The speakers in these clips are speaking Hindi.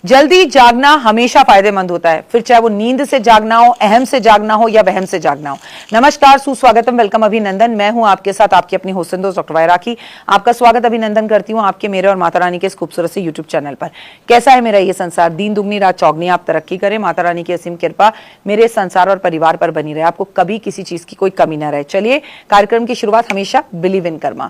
जल्दी जागना हमेशा फायदेमंद होता है, फिर चाहे वो नींद से जागना हो, अहम से जागना हो या वहम से जागना हो। नमस्कार, सुस्वागतम, वेलकम, अभिनंदन। मैं हूं आपके साथ आपकी अपनी होस्ट दोस्त डॉक्टर वायरा की। आपका स्वागत अभिनंदन करती हूं आपके, मेरे और माता रानी के इस खूबसूरत से यूट्यूब चैनल पर। कैसा है मेरा ये संसार? दिन दुगनी रात चौगनी, आप तरक्की करें, माता रानी की असीम कृपा मेरे संसार और परिवार पर बनी रहे, आपको कभी किसी चीज की कोई कमी ना रहे। चलिए, कार्यक्रम की शुरुआत हमेशा बिलीव इन कर्मा।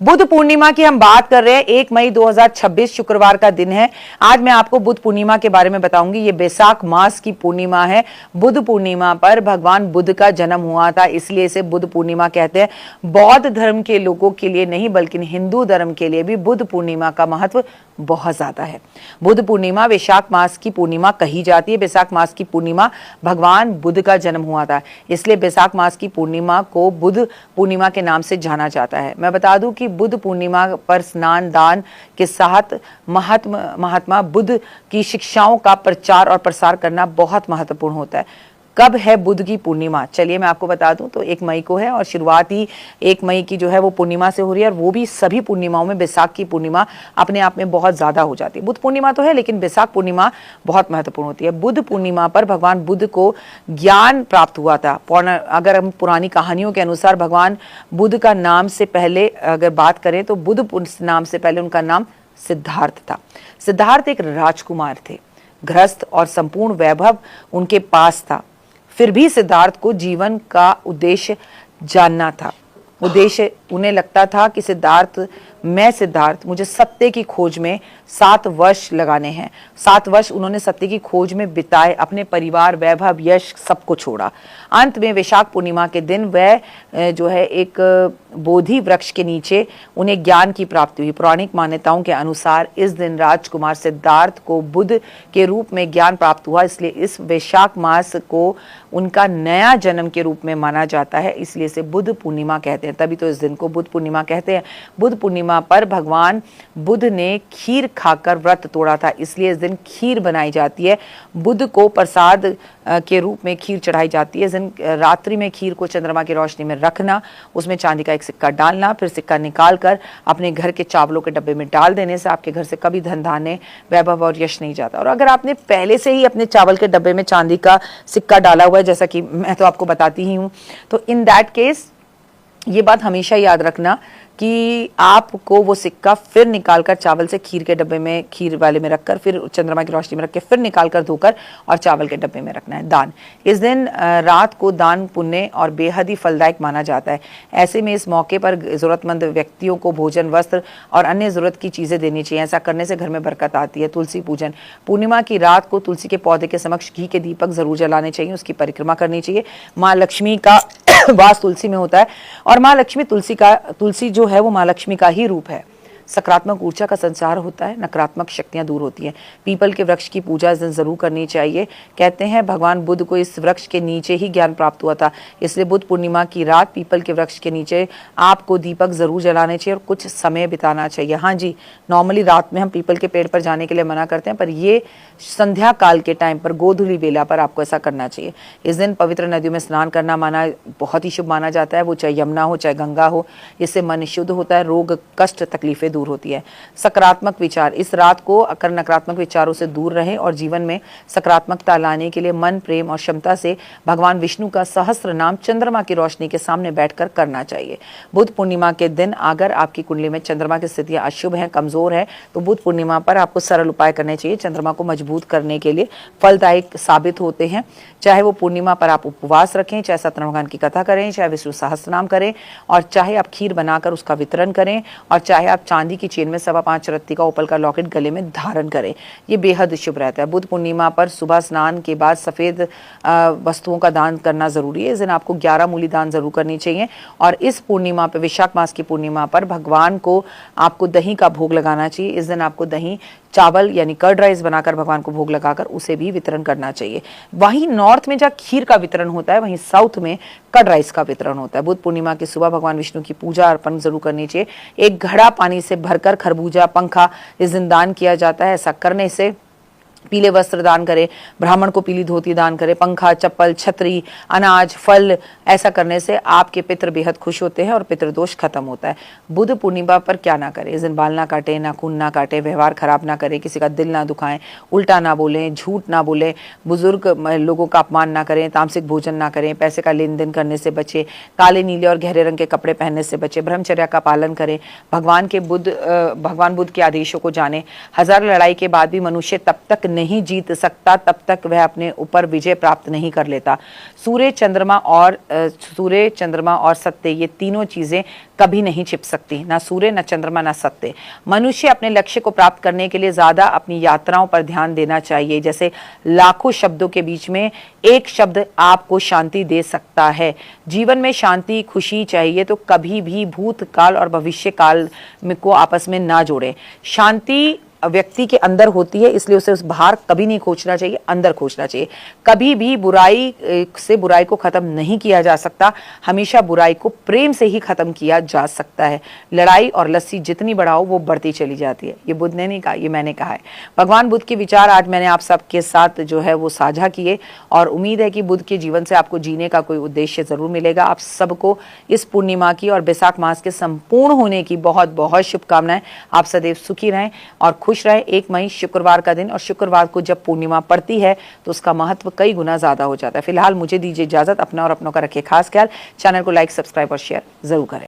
बुद्ध पूर्णिमा की हम बात कर रहे हैं। 1 मई 2026 शुक्रवार का दिन है। आज मैं आपको बुद्ध पूर्णिमा के बारे में बताऊंगी। ये बैसाख मास की पूर्णिमा है। बुद्ध पूर्णिमा पर भगवान बुद्ध का जन्म हुआ था, इसलिए इसे बुद्ध पूर्णिमा कहते हैं। बौद्ध धर्म के लोगों के लिए नहीं बल्कि हिंदू धर्म के लिए भी बुद्ध पूर्णिमा का महत्व बहुत ज्यादा है। बुद्ध पूर्णिमा वैशाख मास की पूर्णिमा कही जाती है। बैसाख मास की पूर्णिमा भगवान बुद्ध का जन्म हुआ था, इसलिए बैसाख मास की पूर्णिमा को बुद्ध पूर्णिमा के नाम से जाना जाता है। मैं बता दूं कि बुद्ध पूर्णिमा पर स्नान दान के साथ महात्मा बुद्ध की शिक्षाओं का प्रचार और प्रसार करना बहुत महत्वपूर्ण होता है। कब है बुद्ध की पूर्णिमा? चलिए मैं आपको बता दूं, तो 1 मई को है और शुरुआत ही 1 मई की जो है वो पूर्णिमा से हो रही है। और वो भी सभी पूर्णिमाओं में बैसाख की पूर्णिमा अपने आप में बहुत ज्यादा हो जाती है। बुद्ध पूर्णिमा तो है लेकिन बैसाख पूर्णिमा बहुत महत्वपूर्ण होती है। बुद्ध पूर्णिमा पर भगवान बुद्ध को ज्ञान प्राप्त हुआ था। अगर हम पुरानी कहानियों के अनुसार भगवान बुद्ध का नाम से पहले अगर बात करें तो बुद्ध नाम से पहले उनका नाम सिद्धार्थ था। सिद्धार्थ एक राजकुमार थे। गृहस्थ और संपूर्ण वैभव उनके पास था, फिर भी सिद्धार्थ को जीवन का उद्देश्य जानना था। उद्देश्य उन्हें लगता था कि सिद्धार्थ मुझे सत्य की खोज में 7 वर्ष लगाने हैं। 7 वर्ष उन्होंने सत्य की खोज में बिताए, अपने परिवार, वैभव, यश सबको छोड़ा। अंत में वैशाख पूर्णिमा के दिन वह जो है एक बोधि वृक्ष के नीचे उन्हें ज्ञान की प्राप्ति हुई। पौराणिक मान्यताओं के अनुसार इस दिन राजकुमार सिद्धार्थ को बुद्ध के रूप में ज्ञान प्राप्त हुआ, इसलिए इस वैशाख मास को उनका नया जन्म के रूप में माना जाता है, इसलिए इसे बुद्ध पूर्णिमा कहते हैं। तभी तो इस दिन को बुद्ध पूर्णिमा कहते हैं। बुद्ध पूर्णिमा पर भगवान बुद्ध ने खीर खाकर व्रत तोड़ा था, इसलिए इस दिन खीर बनाई जाती है। बुद्ध को प्रसाद के रूप में खीर चढ़ाई जाती है। इस दिन रात्रि में खीर को चंद्रमा की रोशनी में रखना, उसमें चांदी का एक सिक्का डालना, फिर सिक्का निकाल कर अपने घर के चावलों के डब्बे में डाल देने से आपके घर से कभी धन धान्य, वैभव और यश नहीं जाता। और अगर आपने पहले से ही अपने चावल के डब्बे में चांदी का सिक्का डाला हुआ है, जैसा कि मैं तो आपको बताती ही हूँ, तो इन दैट केस ये बात हमेशा याद रखना कि आपको वो सिक्का फिर निकालकर चावल से खीर के डब्बे में, खीर वाले में रखकर, फिर चंद्रमा की रोशनी में रख के फिर निकालकर धोकर और चावल के डब्बे में रखना है। दान, इस दिन रात को दान पुण्य और बेहद ही फलदायक माना जाता है। ऐसे में इस मौके पर जरूरतमंद व्यक्तियों को भोजन, वस्त्र और अन्य जरूरत की चीजें देनी चाहिए। ऐसा करने से घर में बरकत आती है। तुलसी पूजन, पूर्णिमा की रात को तुलसी के पौधे के समक्ष घी के दीपक जरूर जलाने चाहिए, उसकी परिक्रमा करनी चाहिए। माँ लक्ष्मी का वास तुलसी में होता है और माँ लक्ष्मी तुलसी जो है वो माँ लक्ष्मी का ही रूप है। सकारात्मक ऊर्जा का संचार होता है, नकारात्मक शक्तियां दूर होती हैं। पीपल के वृक्ष की पूजा इस दिन जरूर करनी चाहिए। कहते हैं भगवान बुद्ध को इस वृक्ष के नीचे ही ज्ञान प्राप्त हुआ था, इसलिए बुद्ध पूर्णिमा की रात पीपल के वृक्ष के नीचे आपको दीपक जरूर जलाने चाहिए और कुछ समय बिताना चाहिए। हाँ जी, नॉर्मली रात में हम पीपल के पेड़ पर जाने के लिए मना करते हैं, पर ये संध्या काल के टाइम पर, गोधूली बेला पर आपको ऐसा करना चाहिए। इस दिन पवित्र नदियों में स्नान करना बहुत ही शुभ माना जाता है, वो चाहे यमुना हो चाहे गंगा हो। इससे मन शुद्ध होता है, रोग, कष्ट, तकलीफें दूर होती है। सकारात्मक विचार, इस रात को अगर नकारात्मक विचारों से दूर रहें और जीवन में सकारात्मकता लाने के लिए मन, प्रेम और क्षमता से भगवान विष्णु का सहस्त्र नाम चंद्रमा की रोशनी के सामने बैठकर करना चाहिए। बुद्ध पूर्णिमा के दिन अगर आपकी कुंडली में चंद्रमा की स्थितियां अशुभ हैं, कमजोर है, तो बुद्ध पूर्णिमा पर आपको सरल उपाय करने चाहिए। चंद्रमा को मजबूत करने के लिए फलदायक साबित होते हैं। चाहे वो पूर्णिमा पर आप उपवास रखें, चाहे सत्यनारायण भगवान की कथा करें, चाहे विष्णु सहस्त्र नाम करें, और चाहे आप खीर बनाकर उसका वितरण करें, और चाहे आप चांदी की चेन में 5.25 रत्ती का ओपल का लॉकेट गले में धारण करें, ये बेहद शुभ रहता है। बुद्ध पूर्णिमा पर सुबह स्नान के बाद सफेद वस्तुओं का दान करना जरूरी है। इस दिन आपको 11 मूली दान जरूर करनी चाहिए। और इस पूर्णिमा पर, वैशाख मास की पूर्णिमा पर, भगवान को आपको दही का भोग लगाना चाहिए। इस दिन आपको दही चावल यानी कर्ड राइस बनाकर भगवान को भोग लगाकर उसे भी वितरण करना चाहिए। वहीं नॉर्थ में जहाँ खीर का वितरण होता है, वहीं साउथ में कर्ड राइस का वितरण होता है। बुद्ध पूर्णिमा की सुबह भगवान विष्णु की पूजा अर्पण जरूर करनी चाहिए। एक घड़ा पानी से भरकर खरबूजा, पंखा इस दिन दान किया जाता है। ऐसा करने से पीले वस्त्र दान करें, ब्राह्मण को पीली धोती दान करें, पंखा, चप्पल, छतरी, अनाज, फल, ऐसा करने से आपके पितृ बेहद खुश होते हैं और पितृदोष खत्म होता है। बुध पूर्णिमा पर क्या ना करें, इस दिन बाल ना काटें, नाखून ना काटें, व्यवहार खराब ना करें, किसी का दिल ना दुखाएं, उल्टा ना बोलें, झूठ ना बोलें, बुजुर्ग लोगों का अपमान ना करें, तामसिक भोजन ना करें, पैसे का लेन देन करने से बचें, काले, नीले और गहरे रंग के कपड़े पहनने से बचें, ब्रह्मचर्या का पालन करें, भगवान बुद्ध के आदेशों को जानें। हजार लड़ाई के बाद भी मनुष्य तब तक नहीं जीत सकता तब तक वह अपने ऊपर विजय प्राप्त नहीं कर लेता। सूर्य, चंद्रमा और सत्य, ये तीनों चीजें कभी नहीं छिप सकती, ना सूर्य, ना चंद्रमा, ना सत्य। मनुष्य अपने लक्ष्य को प्राप्त करने के लिए ज्यादा अपनी यात्राओं पर ध्यान देना चाहिए। जैसे लाखों शब्दों के बीच में एक शब्द आपको शांति दे सकता है। जीवन में शांति, खुशी चाहिए तो कभी भी भूतकाल और भविष्य काल को आपस में ना जोड़े। शांति व्यक्ति के अंदर होती है, इसलिए उसे उस बाहर कभी नहीं खोजना चाहिए, अंदर खोजना चाहिए। कभी भी बुराई से बुराई को खत्म नहीं किया जा सकता, हमेशा बुराई को प्रेम से ही खत्म किया जा सकता है। लड़ाई और लस्सी जितनी बढ़ाओ वो बढ़ती चली जाती है। ये बुद्ध ने नहीं कहा, ये मैंने कहा है। भगवान बुद्ध के विचार आज मैंने आप सबके साथ जो है वो साझा किए और उम्मीद है कि बुद्ध के जीवन से आपको जीने का कोई उद्देश्य जरूर मिलेगा। आप सबको इस पूर्णिमा की और बैसाख मास के संपूर्ण होने की बहुत बहुत शुभकामनाएं। आप सदैव सुखी रहें और खुश रहे। 1 मई शुक्रवार का दिन, और शुक्रवार को जब पूर्णिमा पड़ती है तो उसका महत्व कई गुना ज्यादा हो जाता है। फिलहाल मुझे दीजिए इजाजत, अपना और अपनों का रखिए खास ख्याल। चैनल को लाइक, सब्सक्राइब और शेयर जरूर करें।